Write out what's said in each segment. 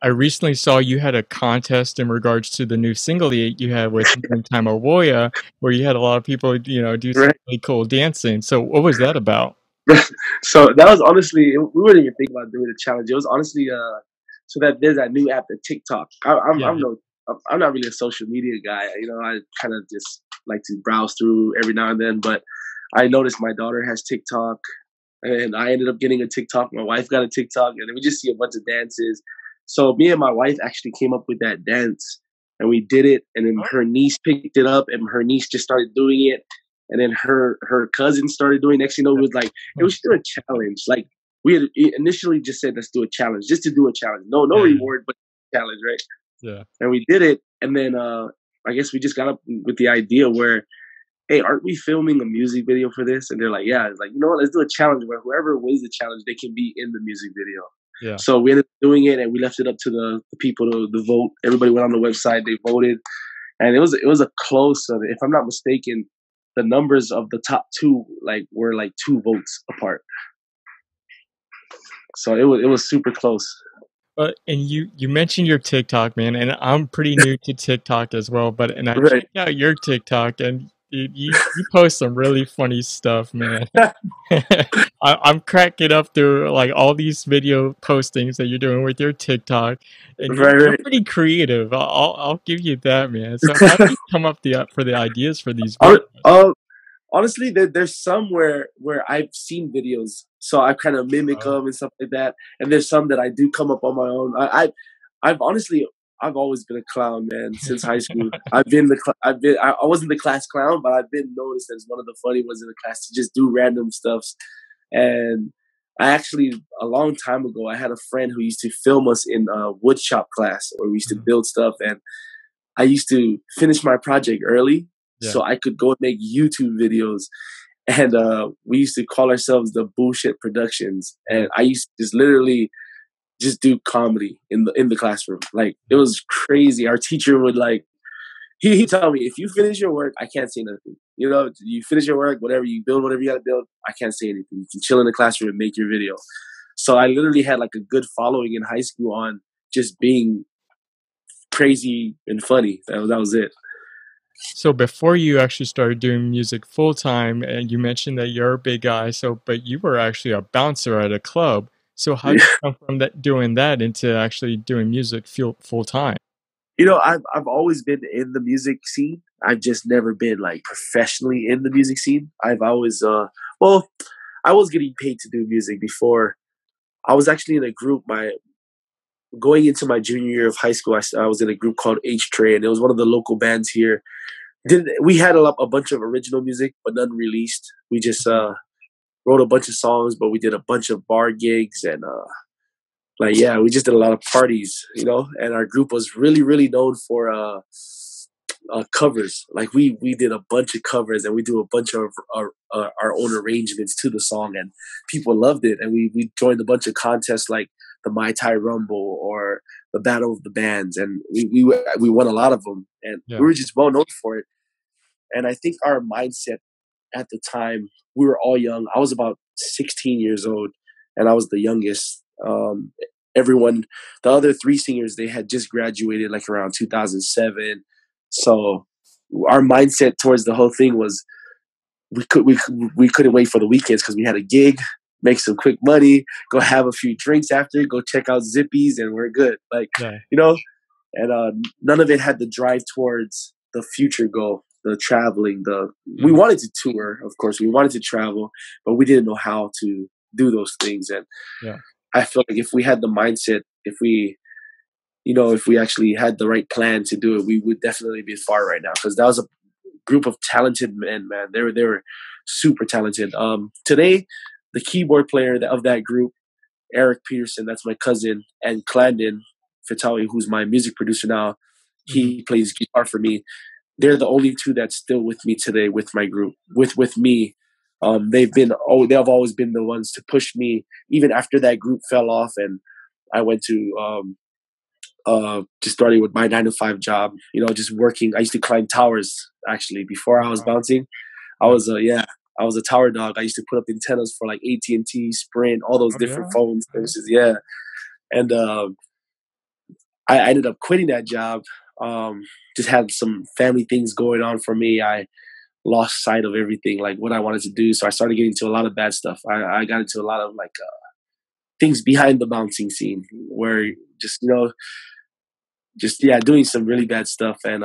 I recently saw you had a contest in regards to the new single you had with Time Awoia, where you had a lot of people, do some Right. really cool dancing. So what was that about? So that was honestly, we wouldn't even think about doing a challenge. It was honestly, so that there's that new app, the TikTok. Yeah. I'm not really a social media guy. I kind of just like to browse through every now and then. But I noticed my daughter has TikTok, and I ended up getting a TikTok. My wife got a TikTok, and then we just see a bunch of dances. So me and my wife actually came up with that dance, and we did it. And then her niece picked it up, and her niece just started doing it. And then her cousin started doing. Next, it was like it was still a challenge. Like we had initially just said, let's do a challenge, just to do a challenge. No Yeah. reward, but challenge, right? Yeah. And we did it. And then I guess we just got up with the idea where, hey, aren't we filming a music video for this? And they're like, yeah. It's like, you know what? Let's do a challenge where whoever wins the challenge, they can be in the music video. Yeah. So we ended up doing it, and we left it up to the people to vote. Everybody went on the website, they voted, and it was a close. If I'm not mistaken, the numbers of the top two were like 2 votes apart. So it was super close. And you mentioned your TikTok, man, and I'm pretty new to TikTok as well. And I Right. checked out your TikTok, and you post some really funny stuff, man. I'm cracking up through like all these video postings that you're doing with your TikTok, and you're Right. pretty creative. I'll give you that, man. So how do you come up for the ideas for these Hon- videos? uh, Honestly, there's some where I've seen videos, so I kind of mimic Oh, them and stuff like that. And there's some that I do come up on my own. I've honestly, I've always been a clown, man, since high school. I wasn't the class clown, but I've been noticed as one of the funny ones in the class to just do random stuffs. And I actually, a long time ago, I had a friend who used to film us in wood shop class where we used to mhm. build stuff. And I used to finish my project early Yeah. so I could go and make YouTube videos. And we used to call ourselves the Bullshit Productions. And I used to just literally just do comedy in the classroom. Like it was crazy. Our teacher would he tell me, if you finish your work, I can't say nothing. You finish your work, whatever you build, whatever you gotta build, I can't say anything. You can chill in the classroom and make your video. So I literally had like a good following in high school on just being crazy and funny. That was it. So before you actually started doing music full time, and you mentioned that you're a big guy, but you were actually a bouncer at a club. So how did you come from that doing that into actually doing music full time? I've always been in the music scene. I've just never been like professionally in the music scene. I've always well, I was getting paid to do music before. I was actually in a group. My Going into my junior year of high school, I was in a group called H Tray, and it was one of the local bands here. We had a bunch of original music, but none released. We just wrote a bunch of songs, but we did a bunch of bar gigs and yeah, we just did a lot of parties, and our group was really, really known for covers. Like we did a bunch of covers, and we do a bunch of our own arrangements to the song, and people loved it. And we joined a bunch of contests like the Mai Tai Rumble or the Battle of the Bands, and we won a lot of them, and we Yeah. were just well known for it. And I think our mindset at the time, we were all young. I was about 16 years old, and I was the youngest. Everyone, the other 3 singers, they had just graduated like around 2007. So our mindset towards the whole thing was we couldn't wait for the weekends because we had a gig, make some quick money, go have a few drinks after, go check out Zippies, and we're good. Yeah. And none of it had the drive towards the future goal, the traveling. We Mhm. wanted to tour, of course, we wanted to travel, but we didn't know how to do those things. And Yeah. I feel like if we had the mindset, if we actually had the right plan to do it, we would definitely be far right now. Because that was a group of talented men, man. They were super talented. Today, the keyboard player of that group, Eric Peterson, that's my cousin, and Clandon Fitawi, who's my music producer now, Mhm. he plays guitar for me. They're the only two that's still with me today with my group, with me. They've always been the ones to push me even after that group fell off, and I went to just starting with my 9 to 5 job. Just working. I used to climb towers actually before I was Wow. bouncing. I Yeah. was I was a tower dog. I used to put up antennas for like AT&T, Sprint, all those Oh different yeah. phone Yeah. services. Yeah, and I ended up quitting that job. Just had some family things going on for me. I lost sight of everything, like what I wanted to do. So I started getting into a lot of bad stuff. I got into a lot of like things behind the bouncing scene, where just just yeah, doing some really bad stuff. And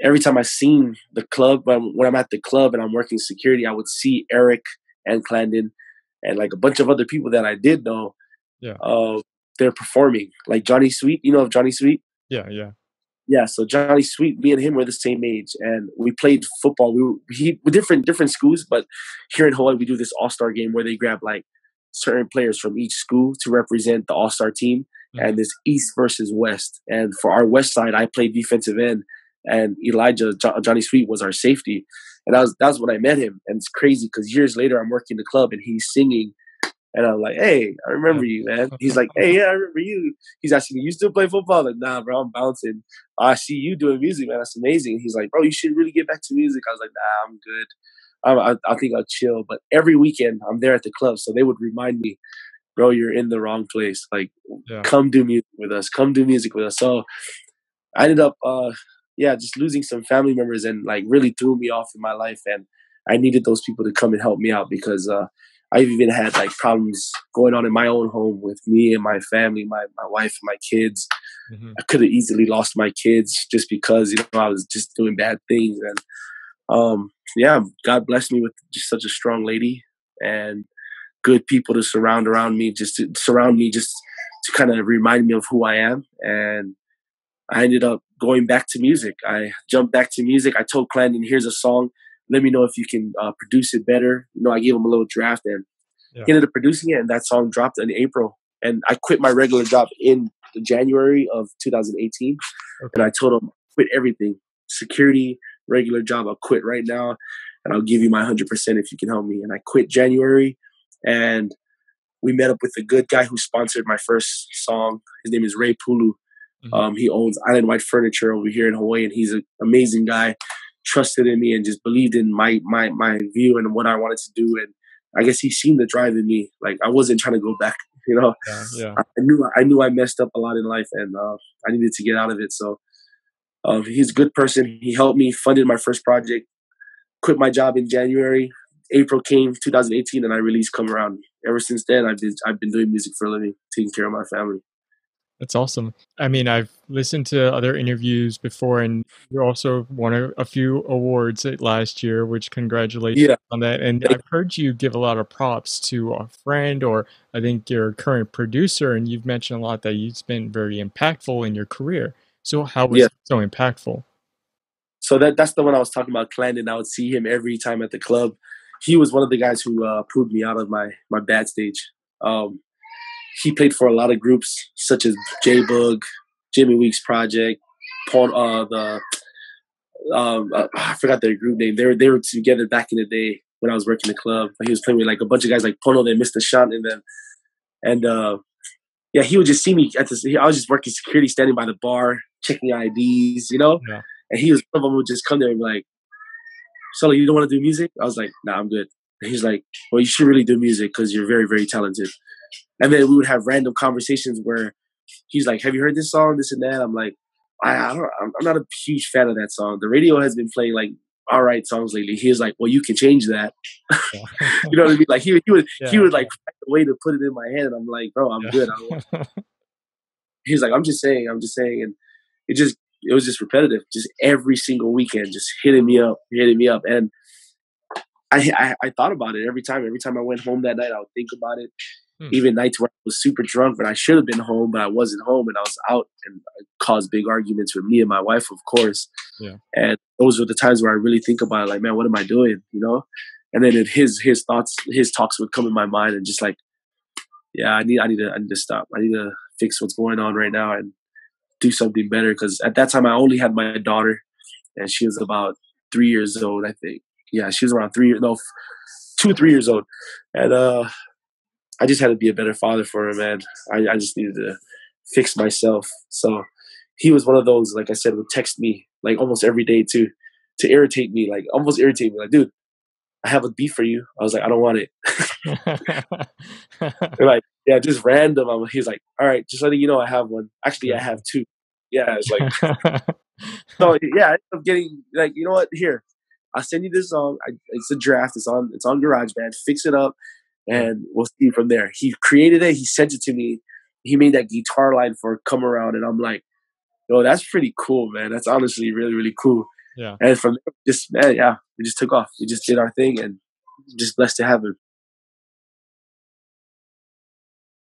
every time I seen the club, when I'm at the club and I'm working security, I would see Eric and Clandon and like a bunch of other people that I did know. Yeah. Uh, they're performing, like Johnny Sweet. You know of Johnny Sweet? Yeah, yeah. Yeah, so Johnny Sweet, me and him were the same age, and we played football. We different schools, but here in Hawaii, we do this All Star game where they grab like certain players from each school to represent the All Star team, Mhm. and this East versus West. And for our West side, I played defensive end, and Johnny Sweet was our safety, and that was when I met him. And it's crazy because years later, I'm working the club, and he's singing. And I'm like, hey, I Yeah. remember you, man. He's like, hey, yeah, I remember you. He's asking me, you still play football? I'm like, nah, bro, I'm bouncing. I see you doing music, man. That's amazing. He's like, bro, you should really get back to music. I was like, nah, I'm good. I think I'll chill. But every weekend, I'm there at the club. So they would remind me, bro, you're in the wrong place. Like, Yeah. come do music with us. Come do music with us. So I ended up, yeah, just losing some family members and like really threw me off in my life. And I needed those people to come and help me out because I've even had like problems going on in my own home with me and my family, my wife and my kids. Mhm. I could have easily lost my kids just because, I was just doing bad things. And yeah, God blessed me with just such a strong lady and good people to surround around me, just to surround me, just to kind of remind me of who I am. And I ended up going back to music. I jumped back to music. I told Clandon, here's a song. Let me know if you can produce it better. I gave him a little draft and Yeah. he ended up producing it. And that song dropped in April. And I quit my regular job in January of 2018. And Okay. I told him, quit everything, security, regular job. I'll quit right now. And I'll give you my 100% if you can help me. And I quit January. And we met up with a good guy who sponsored my first song. His name is Ray Pulu. Mhm. He owns Island White Furniture over here in Hawaii, and he's an amazing guy. Trusted in me and just believed in my view and what I wanted to do. And I guess he seen the drive in me. Like I wasn't trying to go back. Yeah, yeah. I knew I messed up a lot in life, and I needed to get out of it. So he's a good person. He helped me, funded my first project. Quit my job in January. April came 2018, and I released "Come Around." Ever since then, I've been doing music for a living, taking care of my family. That's awesome. I mean, I've listened to other interviews before, and you also won a few awards last year, which congratulations Yeah, on that. And thank I've heard you give a lot of props to a friend, or I think your current producer, and you've mentioned a lot that you've been very impactful in your career. So how was yeah. it so impactful? So that's the one I was talking about, Clandon. I would see him every time at the club. He was one of the guys who pulled me out of my bad stage. Um, he played for a lot of groups such as J Bug, Jimmy Weeks Project, Paul, I forgot their group name. They were together back in the day when I was working the club. He was playing with like a bunch of guys like Pono, then Mr. Shant, and them. And yeah, he would just see me at this. I was just working security, standing by the bar, checking IDs. Yeah. And he was one of them who would just come there and be like, "So you don't want to do music?" I was like, "Nah, I'm good." And he's like, "Well, you should really do music because you're very, very talented." And then we would have random conversations where he's like, "Have you heard this song? This and that." I'm like, I don't. I'm not a huge fan of that song. The radio has been playing like all right songs lately. He was like, "Well, you can change that." Yeah. You know what I mean? Like he would Yeah. like find a way to put it in my head. And I'm like, "Bro, I'm good. I don't want." Yeah. He's like, I'm just saying," and it was just repetitive, just every single weekend, just hitting me up, and I thought about it every time. Every time I went home that night, I would think about it. Hmm. Even nights where I was super drunk, but I should have been home, but I wasn't home, and I was out, and it caused big arguments with me and my wife, of course. Yeah. And those were the times where I really think about it, like, man, what am I doing? And then his thoughts, his talks would come in my mind, and just like, yeah, I need to stop. I need to fix what's going on right now and do something better. Because at that time, I only had my daughter, and she was about 3 years old, I think. Yeah, she was around 3 years, no, 2, 3 years old, and I just had to be a better father for her, man. I just needed to fix myself. So he was one of those, like I said, would text me like almost every day to irritate me, like almost irritate me, like, dude, I have a beef for you. I was like, I don't want it. They're like, Yeah, just random. He's like, all right, just letting you know I have one. Actually, I have Gotcha. two. Yeah, it's like so. Yeah, I ended up getting like, you know what? Here, I'll send you this song. It's a draft. It's on GarageBand. Fix it up, Yeah, and we'll see from there. He created it. He sent it to me. He made that guitar line for "Come Around," and I'm like, yo, that's pretty cool, man. That's honestly really, really cool. yeah. And from there, just man, yeah, we just took off. We just did our thing, and just blessed to have him.